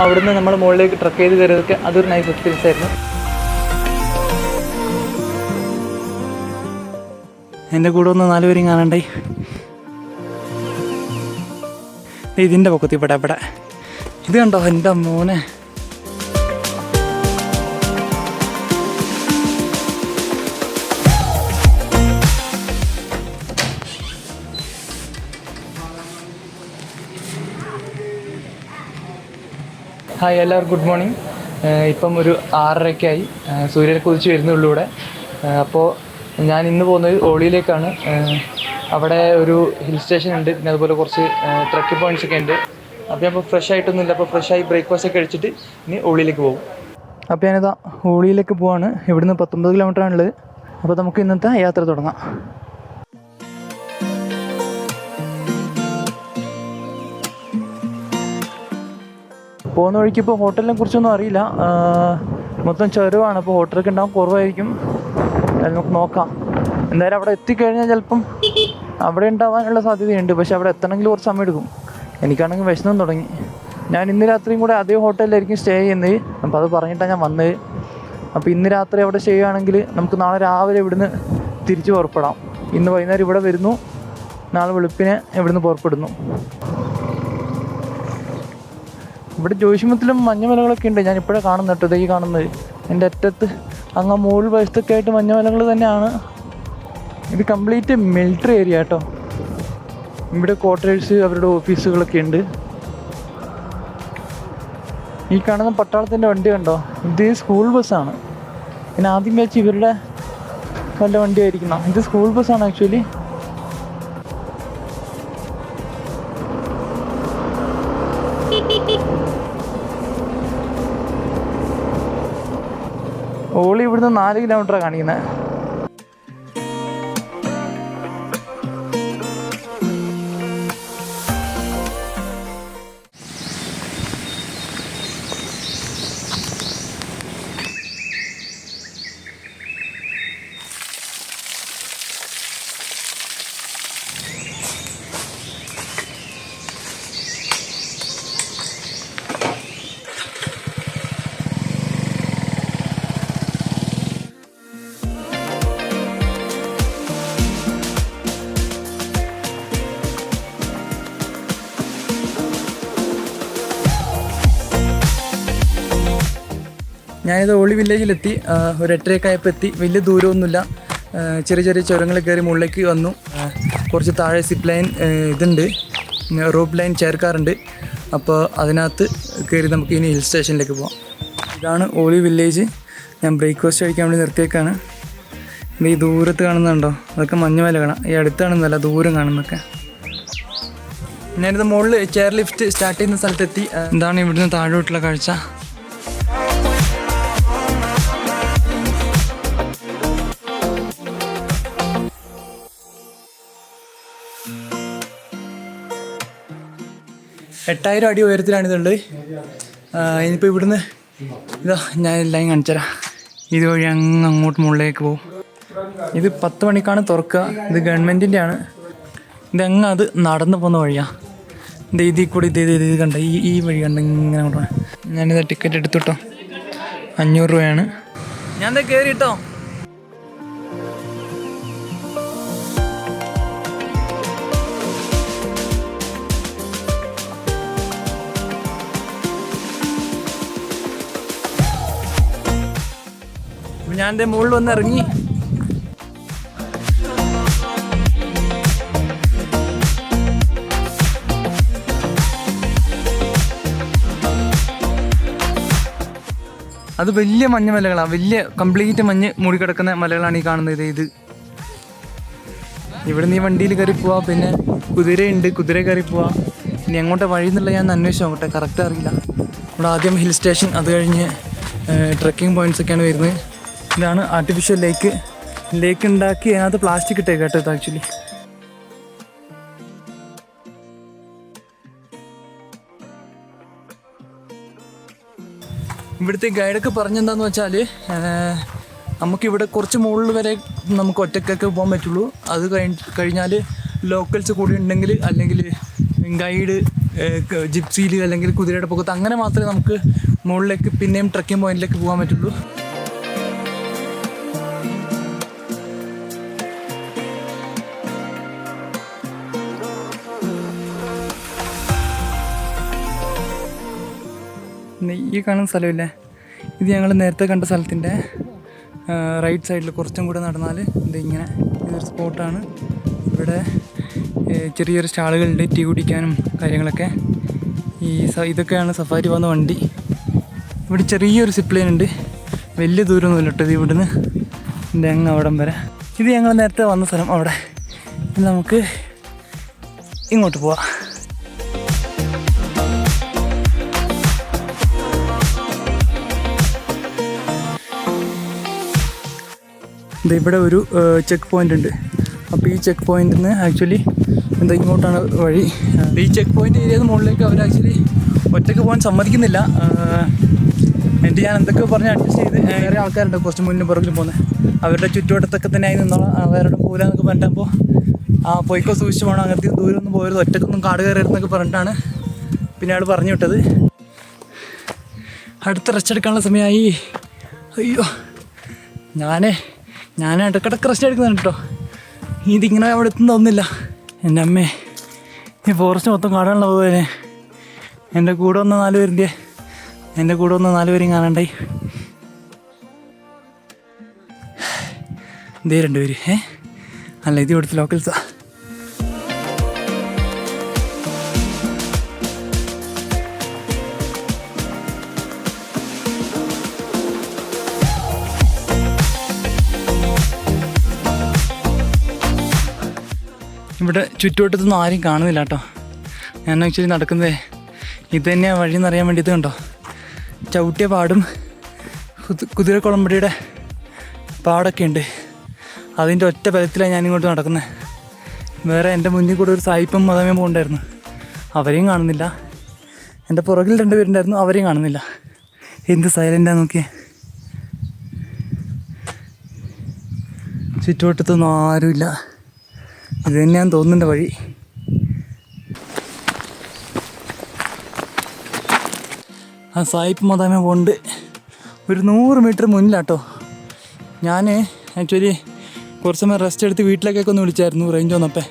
അവിടുന്ന് നമ്മൾ മുകളിലേക്ക് ട്രക്ക് ചെയ്ത് കയറിയതൊക്കെ അതൊരു നൈസ് എക്സ്പീരിയൻസ് ആയിരുന്നു. എൻ്റെ കൂടെ ഒന്ന് 4 പേരും കാണണ്ടേ. ഇതിൻ്റെ പൊക്കത്തി ഇവിടെ ഇത് കണ്ടോ എൻ്റെ മോനെ. ഹായ് എല്ലാവർക്കും ഗുഡ് മോർണിംഗ്. ഇപ്പം ഒരു 6:30 സൂര്യനൊക്കെ ഉദിച്ച് വരുന്നുള്ളൂ ഇവിടെ. അപ്പോൾ ഞാൻ ഇന്ന് പോകുന്നത് ഓളിയിലേക്കാണ്. അവിടെ ഒരു ഹിൽ സ്റ്റേഷൻ ഉണ്ട്, പിന്നെ അതുപോലെ കുറച്ച് ട്രക്കിംഗ് പോയിൻറ്റ്സ് ഒക്കെ ഉണ്ട്. അപ്പോൾ ഞാൻ ഇപ്പോൾ ഫ്രഷ് ആയിട്ടൊന്നുമില്ല, അപ്പോൾ ഫ്രഷായി ബ്രേക്ക്ഫാസ്റ്റ് ഒക്കെ കഴിച്ചിട്ട് ഇനി ഓളിയിലേക്ക് പോകും. അപ്പോൾ ഞാനിതാ ഓളിയിലേക്ക് പോവാണ്. ഇവിടുന്ന് 19 കിലോമീറ്ററാണുള്ളത്. അപ്പോൾ നമുക്ക് ഇന്നത്തെ യാത്ര തുടങ്ങാം. പോകുന്ന വഴിക്ക് ഇപ്പോൾ ഹോട്ടലിനെ കുറിച്ചൊന്നും അറിയില്ല, മൊത്തം ചുരമാണ്. അപ്പോൾ ഹോട്ടലൊക്കെ ഉണ്ടാകും, കുറവായിരിക്കും. നമുക്ക് നോക്കാം. എന്തായാലും അവിടെ എത്തിക്കഴിഞ്ഞാൽ ചിലപ്പം അവിടെ ഉണ്ടാവാനുള്ള സാധ്യതയുണ്ട്. പക്ഷെ അവിടെ എത്തണമെങ്കിൽ കുറച്ച് സമയം എടുക്കും. എനിക്കാണെങ്കിൽ വിശന്നും തുടങ്ങി. ഞാൻ ഇന്ന് രാത്രിയും കൂടെ അതേ ഹോട്ടലിലായിരിക്കും സ്റ്റേ ചെയ്യുന്നത്. അപ്പോൾ അത് പറഞ്ഞിട്ടാണ് ഞാൻ വന്നത്. അപ്പോൾ ഇന്ന് രാത്രി അവിടെ സ്റ്റേ ചെയ്യുകയാണെങ്കിൽ നമുക്ക് നാളെ രാവിലെ ഇവിടുന്ന് തിരിച്ച് പുറപ്പെടാം. ഇന്ന് വൈകുന്നേരം ഇവിടെ വരുന്നു, നാളെ വെളുപ്പിനെ ഇവിടുന്ന് പുറപ്പെടുന്നു. ഇവിടെ ജോഷിമത്തിലും മഞ്ഞുമലകളൊക്കെ ഉണ്ട്. ഞാനിപ്പോഴേ കാണുന്നത് കേട്ടോ, ഈ കാണുന്നത് എൻ്റെ അറ്റത്ത് അങ്ങ് മുകൾ വശത്തൊക്കെ ആയിട്ട് മഞ്ഞുമലകൾ തന്നെയാണ്. ഇത് കംപ്ലീറ്റ് മിലിറ്ററി ഏരിയ കേട്ടോ. ഇവിടെ ക്വാർട്ടേഴ്സ്, അവരുടെ ഓഫീസുകളൊക്കെ ഉണ്ട്. ഈ കാണുന്ന പട്ടാളത്തിൻ്റെ വണ്ടി കണ്ടോ, ഇത് സ്കൂൾ ബസ്സാണ്. പിന്നെ ആദ്യം വെച്ച് ഇവരുടെ വല്ല വണ്ടി ആയിരിക്കണം. ഇത് സ്കൂൾ ബസ്സാണ് ആക്ച്വലി. ഓളി ഇവിടുന്ന് 4 കിലോമീറ്ററാണ് കാണിക്കുന്നത്. ഞാനിത് ഓളി വില്ലേജിലെത്തി. ഒരു 8:30 ആയപ്പോൾ എത്തി. വലിയ ദൂരമൊന്നുമില്ല. ചെറിയ ചെറിയ ചുരങ്ങൾ കയറി മുകളിലേക്ക് വന്നു. കുറച്ച് താഴെ സിപ്പ് ലൈൻ ഇതുണ്ട്, റോപ്പ് ലൈൻ ചേർക്കാറുണ്ട്. അപ്പോൾ അതിനകത്ത് കയറി നമുക്ക് ഇനി ഹിൽ സ്റ്റേഷനിലേക്ക് പോകാം. ഇതാണ് ഓളി വില്ലേജ്. ഞാൻ ബ്രേക്ക്ഫാസ്റ്റ് കഴിക്കാൻ വേണ്ടി നിർത്തിയേക്കാണ്. ഇത് ഈ ദൂരത്ത് കാണുന്നുണ്ടോ, അതൊക്കെ മഞ്ഞുമല കാണാം. ഈ അടുത്താണെന്നല്ല, ദൂരം കാണുന്നതൊക്കെ. ഞാനിത് മുകളിൽ ചെയർ ലിഫ്റ്റ് സ്റ്റാർട്ട് ചെയ്യുന്ന സ്ഥലത്തെത്തി. എന്താണ് ഇവിടുന്ന് താഴോട്ടുള്ള കാഴ്ച. എട്ടായിരം അടി ഉയരത്തിലാണിതുള്ളത്. ഇനിയിപ്പോൾ ഇവിടുന്ന് ഇതാ ഞാൻ എല്ലാം കാണിച്ചുതരാം. ഇതുവഴി അങ്ങോട്ട് മുകളിലേക്ക് പോകും. ഇത് 10 മണിക്കാണ് തുറക്കുക. ഇത് ഗവൺമെൻറ്റിൻ്റെ ആണ്. ഇതങ്ങ് അത് നടന്നു പോകുന്ന വഴിയാണ്. ഇത് ഇതിൽ കൂടി ഇത് കണ്ട ഈ വഴി കണ്ട ഇങ്ങനെ അങ്ങോട്ടാണ്. ഞാനിത് ടിക്കറ്റ് എടുത്തുട്ടോ, 500 രൂപയാണ്. ഞാൻ എന്താ കയറി കേട്ടോ. ഞാൻ എൻ്റെ മുകളിൽ വന്ന് ഇറങ്ങി. അത് വലിയ മഞ്ഞുമലകളാണ്, വലിയ കംപ്ലീറ്റ് മഞ്ഞ് മൂടിക്കിടക്കുന്ന മലകളാണ് ഈ കാണുന്നത്. ഇത് ഇവിടെ നിന്ന് ഈ വണ്ടിയിൽ കയറി പോവാം. പിന്നെ കുതിരയുണ്ട്, കുതിര കയറി പോവാം. ഇനി എങ്ങോട്ട് വഴി എന്നുള്ള ഞാൻ അന്വേഷിച്ചു നോക്കട്ടെ, കറക്റ്റ് അറിയില്ല. ഇവിടെ ആദ്യം ഹിൽ സ്റ്റേഷൻ, അത് കഴിഞ്ഞ് ട്രക്കിംഗ് പോയിൻറ്റ്സ് ഒക്കെയാണ് വരുന്നത്. ഇതാണ് ആർട്ടിഫിഷ്യൽ ലേക്ക് ഉണ്ടാക്കി അതിനകത്ത് പ്ലാസ്റ്റിക് ഇട്ടേക്ക് കേട്ടോ. ഇത് ആക്ച്വലി ഇവിടുത്തെ ഗൈഡൊക്കെ പറഞ്ഞെന്താന്ന് വെച്ചാൽ നമുക്കിവിടെ കുറച്ച് മുകളിൽ വരെ നമുക്ക് ഒറ്റക്കൊക്കെ പോകാൻ പറ്റുള്ളൂ. അത് കഴിഞ്ഞാൽ ലോക്കൽസ് കൂടി ഉണ്ടെങ്കിൽ, അല്ലെങ്കിൽ ഗൈഡ് ജിപ്സിയിൽ അല്ലെങ്കിൽ കുതിരയുടെ പുറത്ത് അങ്ങനെ മാത്രമേ നമുക്ക് മുകളിലേക്ക് പിന്നെയും ട്രക്കിംഗ് പോയിന്റിലേക്ക് പോകാൻ പറ്റുള്ളൂ. ഈ കാണുന്ന സ്ഥലമില്ലേ, ഇത് ഞങ്ങൾ നേരത്തെ കണ്ട സ്ഥലത്തിൻ്റെ റൈറ്റ് സൈഡിൽ കുറച്ചും കൂടെ നടന്നാൽ ഇങ്ങനെ ഇതൊരു സ്പോട്ടാണ്. ഇവിടെ ചെറിയൊരു സ്റ്റാളുകളുണ്ട് ടീ കുടിക്കാനും കാര്യങ്ങളൊക്കെ. ഇതൊക്കെയാണ് സഫാരി പോകുന്ന വണ്ടി. ഇവിടെ ചെറിയൊരു സിപ്ലൈൻ ഉണ്ട്, വലിയ ദൂരമൊന്നുമില്ല കേട്ടോ. ഇത് ഇവിടുന്ന് അങ്ങ് അവിടം വരെ. ഇത് ഞങ്ങൾ നേരത്തെ വന്ന സ്ഥലം അവിടെ. നമുക്ക് ഇങ്ങോട്ട് പോവാം. ഇവിടെ ഒരു ചെക്ക് പോയിൻ്റ് ഉണ്ട്. അപ്പോൾ ഈ ചെക്ക് പോയിന്റിൽ നിന്ന് ആക്ച്വലി ഇങ്ങോട്ടാണ് വഴി. ഈ ചെക്ക് പോയിൻ്റ് ഏരിയയിൽ മുകളിലേക്ക് അവർ ആക്ച്വലി ഒറ്റയ്ക്ക് പോകാൻ സമ്മതിക്കുന്നില്ല. എന്നിട്ട് ഞാൻ എന്തൊക്കെ പറഞ്ഞ് അഡ്ജസ്റ്റ് ചെയ്ത് വേറെ ആൾക്കാരുണ്ട് കുറച്ച് മുന്നിൽ പുറകിൽ പോകുന്നത്. അവരുടെ ചുറ്റുവട്ടത്തൊക്കെ തന്നെ ആയി നിന്നോളാം, അവരുടെ പോരാന്നൊക്കെ പറഞ്ഞപ്പോൾ പോയിക്കോ സൂക്ഷിച്ച് പോകണം, അങ്ങനത്തെ ദൂരമൊന്നും പോകരുത്, ഒറ്റക്കൊന്നും കാട് കയറരുതെന്നൊക്കെ പറഞ്ഞിട്ടാണ് പിന്നെ അയാൾ പറഞ്ഞു വിട്ടത്. അടുത്ത റെസ്റ്റ് എടുക്കാനുള്ള സമയമായി. അയ്യോ, ഞാൻ ഇടക്കിടക്ക് റെസ്റ്റ് എടുക്കുന്നുണ്ട് കേട്ടോ. ഇതിങ്ങനെ അവിടെ എത്തുന്നൊന്നുമില്ല. എൻ്റെ അമ്മേ, ഈ ഫോറസ്റ്റ് മൊത്തം കാടാനുള്ള പോലെ എൻ്റെ കൂടെ വന്ന 4 പേരിൻ്റെ എൻ്റെ കൂടെ വന്ന 4 പേരും കാണണ്ടായി. ഇതേ 2 പേര്. അല്ല, ഇത് ഇവിടുത്തെ ലോക്കൽസാ. ഇവിടെ ചുറ്റുവട്ടത്തൊന്നും ആരും കാണുന്നില്ല കേട്ടോ. ഞാൻ ആക്ച്വലി നടക്കുന്നതേ ഇത് തന്നെയാണ് വഴി എന്നറിയാൻ വേണ്ടിയിട്ട്. കണ്ടോ, ചവിട്ടിയ പാടും കുതിരക്കുളമ്പടിയുടെ പാടൊക്കെ ഉണ്ട്. അതിൻ്റെ ഒറ്റ ബലത്തിലാണ് ഞാനിങ്ങോട്ട് നടക്കുന്നത്. വേറെ എൻ്റെ മുന്നിൽ കൂടെ ഒരു സായിപ്പും മതമേയും പോകണ്ടായിരുന്നു, അവരെയും കാണുന്നില്ല. എൻ്റെ പുറകിൽ 2 പേരുണ്ടായിരുന്നു, അവരെയും കാണുന്നില്ല. എന്ത് സൈലൻ്റാണ് നോക്കിയേ. ചുറ്റുവട്ടത്തൊന്നും ആരുമില്ല. ഇത് തന്നെയാന്ന് തോന്നുന്നുണ്ട് വഴി. ആ സായിപ്പ് മദാമ പോണ്ട് ഒരു 100 മീറ്റർ മുന്നിലാട്ടോ. ഞാൻ ആക്ച്വലി കുറച്ച് സമയം റെസ്റ്റ് എടുത്ത് വീട്ടിലേക്കൊക്കെ ഒന്ന് വിളിച്ചായിരുന്നു റേഞ്ച് വന്നപ്പോൾ.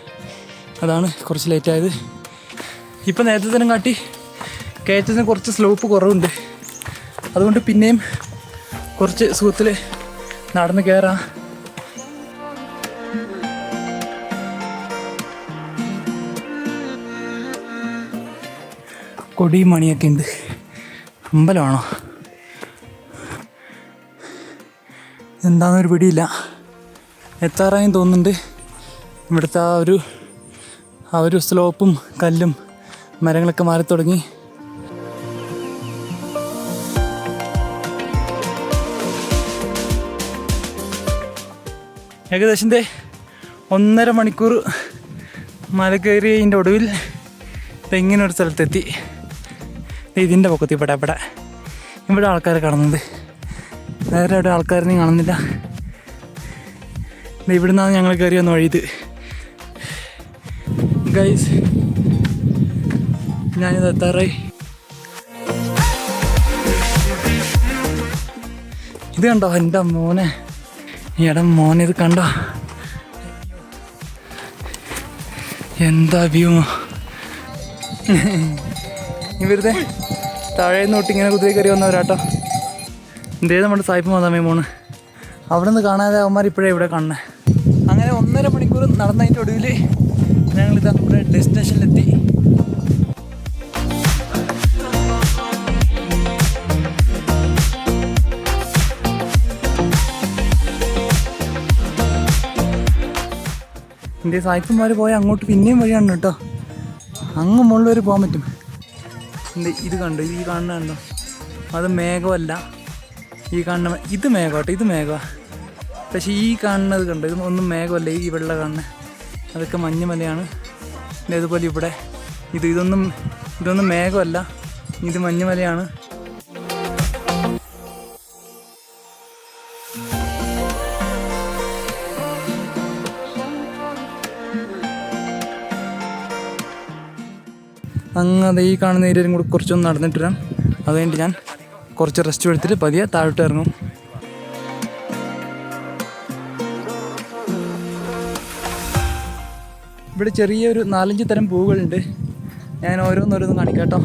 അതാണ് കുറച്ച് ലേറ്റായത്. ഇപ്പം നേരത്തെ തന്നെ കാട്ടി കയറ്റത്തിന് കുറച്ച് സ്ലോപ്പ് കുറവുണ്ട്. അതുകൊണ്ട് പിന്നെയും കുറച്ച് സുഖത്തിൽ നടന്ന് കയറാം. കൊടിയും മണിയൊക്കെ ഉണ്ട്. അമ്പലമാണോ എന്താണെന്നൊരു പിടിയില്ല. എത്താറായും തോന്നുന്നുണ്ട്. ഇവിടുത്തെ ആ ഒരു സ്ലോപ്പും കല്ലും മരങ്ങളൊക്കെ മാറി തുടങ്ങി. ഏകദേശം 1.5 മണിക്കൂർ മല കയറിയതിൻ്റെ ഒടുവിൽ ഇങ്ങനെ ഒരു സ്ഥലത്തെത്തി. ഇതിൻ്റെ പൊക്കത്ത് ഇവിടെ ആൾക്കാരെ കാണുന്നുണ്ട്. വേറെ എവിടെ ആൾക്കാരൊന്നും കാണുന്നില്ല. ഇവിടെ നിന്നാണ് ഞങ്ങൾ കയറി വന്ന വഴി. ഇത് ഗൈസ്, ഞാനിത് എത്താറായി. ഇത് കണ്ടോ എൻ്റെ മോനെ, മോനെ ഇത് കണ്ടോ, എന്താ വ്യൂ. വെറുതെ താഴെ തൊട്ട് ഇങ്ങനെ കുതിര കയറി വന്നവരാട്ടോ. നമ്മുടെ സായിപ്പ് മദാമേ പോണ്. അവിടെ നിന്ന് കാണാതെ അവന്മാർ ഇപ്പോഴേ ഇവിടെ കാണണേ. അങ്ങനെ 1.5 മണിക്കൂർ നടന്നതിൻ്റെ ഒടുവിൽ ഞങ്ങളിതാ നമ്മുടെ ഡെസ്റ്റിനേഷനിലെത്തി. എൻ്റെ സായിപ്പന്മാർ പോയാൽ അങ്ങോട്ട് പിന്നെയും വഴിയാണ് കേട്ടോ. അങ്ങ് മുകളിൽ വരെ പോകാൻ പറ്റും. ഇത് കണ്ടോ, ഈ കാണുന്ന കണ്ടോ, അത് മേഘമല്ല. ഈ കാണുന്ന ഇത് മേഘമാട്ടോ, ഇത് മേഘമാണ്. പക്ഷേ ഈ കാണുന്നത് കണ്ടോ, ഇത് ഒന്നും മേഘമല്ല. ഈ വെള്ള കാണുന്നത് അതൊക്കെ മഞ്ഞുമലയാണ്. പിന്നെ അതുപോലെ ഇവിടെ ഇതൊന്നും മേഘമല്ല, ഇത് മഞ്ഞുമലയാണ്. അങ്ങനെ ഈ കാണുന്ന ഏരിയയിലും കൂടി കുറച്ചൊന്ന് നടന്നിട്ട് വരാം. അത് കഴിഞ്ഞിട്ട് ഞാൻ കുറച്ച് റെസ്റ്റ് എടുത്തിട്ട് പതിയെ താഴോട്ട് ഇറങ്ങും. ഇവിടെ ചെറിയൊരു 4-5 തരം പൂവുകളുണ്ട്. ഞാൻ ഓരോന്നോരോന്നും കാണിക്കാം കേട്ടോ.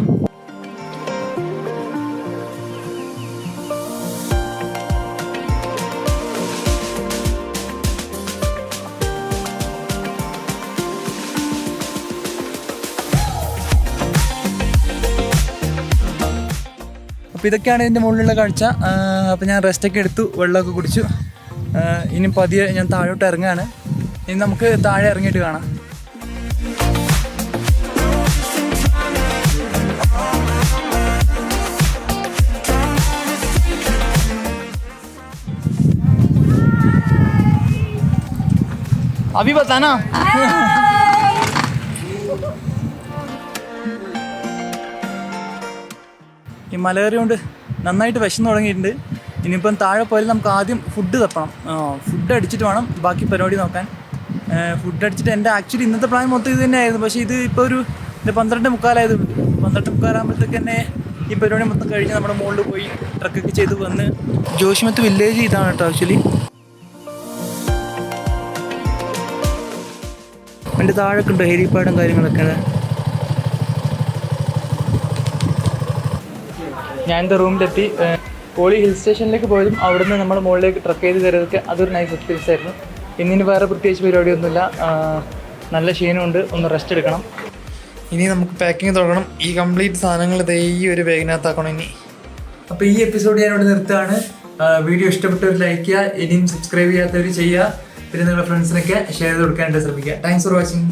അപ്പോൾ ഇതൊക്കെയാണ് ഇതിൻ്റെ മുകളിലുള്ള കാഴ്ച. അപ്പോൾ ഞാൻ റെസ്റ്റൊക്കെ എടുത്തു, വെള്ളമൊക്കെ കുടിച്ചു. ഇനി പതിയെ ഞാൻ താഴോട്ട് ഇറങ്ങുകയാണ്. ഇനി നമുക്ക് താഴെ ഇറങ്ങിയിട്ട് കാണാം. अभी बताना. ഈ മലകറി കൊണ്ട് നന്നായിട്ട് വിശന്ന് തുടങ്ങിയിട്ടുണ്ട്. ഇനിയിപ്പം താഴെ പോയാൽ നമുക്ക് ആദ്യം ഫുഡ് തപ്പണം. ഫുഡ് അടിച്ചിട്ട് വേണം ബാക്കി പരിപാടി നോക്കാൻ. ഫുഡ് അടിച്ചിട്ട് എൻ്റെ ആക്ച്വലി ഇന്നത്തെ പ്ലാൻ മൊത്തം ഇത് തന്നെയായിരുന്നു. പക്ഷേ ഇത് ഇപ്പോൾ ഒരു 12:45 12:45 തന്നെ ഈ പരിപാടി മൊത്തം കഴിഞ്ഞ് നമ്മുടെ മുകളിൽ പോയി ട്രക്കൊക്കെ ചെയ്ത് വന്ന്. ജോഷിമത്ത് വില്ലേജ് ഇതാണ് കേട്ടോ ആക്ച്വലി. എൻ്റെ താഴൊക്കെ ഉണ്ട് ഹെലിപ്പാഡും കാര്യങ്ങളൊക്കെ. ഞാൻ എൻ്റെ റൂമിലെത്തി. പോളി ഹിൽ സ്റ്റേഷനിലേക്ക് പോയതും അവിടെ നിന്ന് നമ്മൾ മുകളിലേക്ക് ട്രക്ക് ചെയ്ത് കയറിയതൊക്കെ അതൊരു നൈസ് എക്സ്പീരിയൻസ് ആയിരുന്നു. ഇന്നിന് വേറെ പ്രത്യേകിച്ച് പരിപാടിയൊന്നുമില്ല. നല്ല ക്ഷീണമുണ്ട്, ഒന്ന് റെസ്റ്റ് എടുക്കണം. ഇനി നമുക്ക് പാക്കിങ് തുടങ്ങണം. ഈ കംപ്ലീറ്റ് സാധനങ്ങൾ ഈ ഒരു ബാഗിനകത്താക്കണം ഇനി. അപ്പോൾ ഈ എപ്പിസോഡ് ഞാനിവിടെ നിർത്തുകയാണ്. വീഡിയോ ഇഷ്ടപ്പെട്ടവർ ലൈക്ക് ചെയ്യുക, ഇനിയും സബ്സ്ക്രൈബ് ചെയ്യാത്തവർ ചെയ്യുക. പിന്നെ നിങ്ങളുടെ ഫ്രണ്ട്സിനൊക്കെ ഷെയർ ചെയ്ത് കൊടുക്കാനായിട്ട് ശ്രമിക്കുക. Thanks for watching.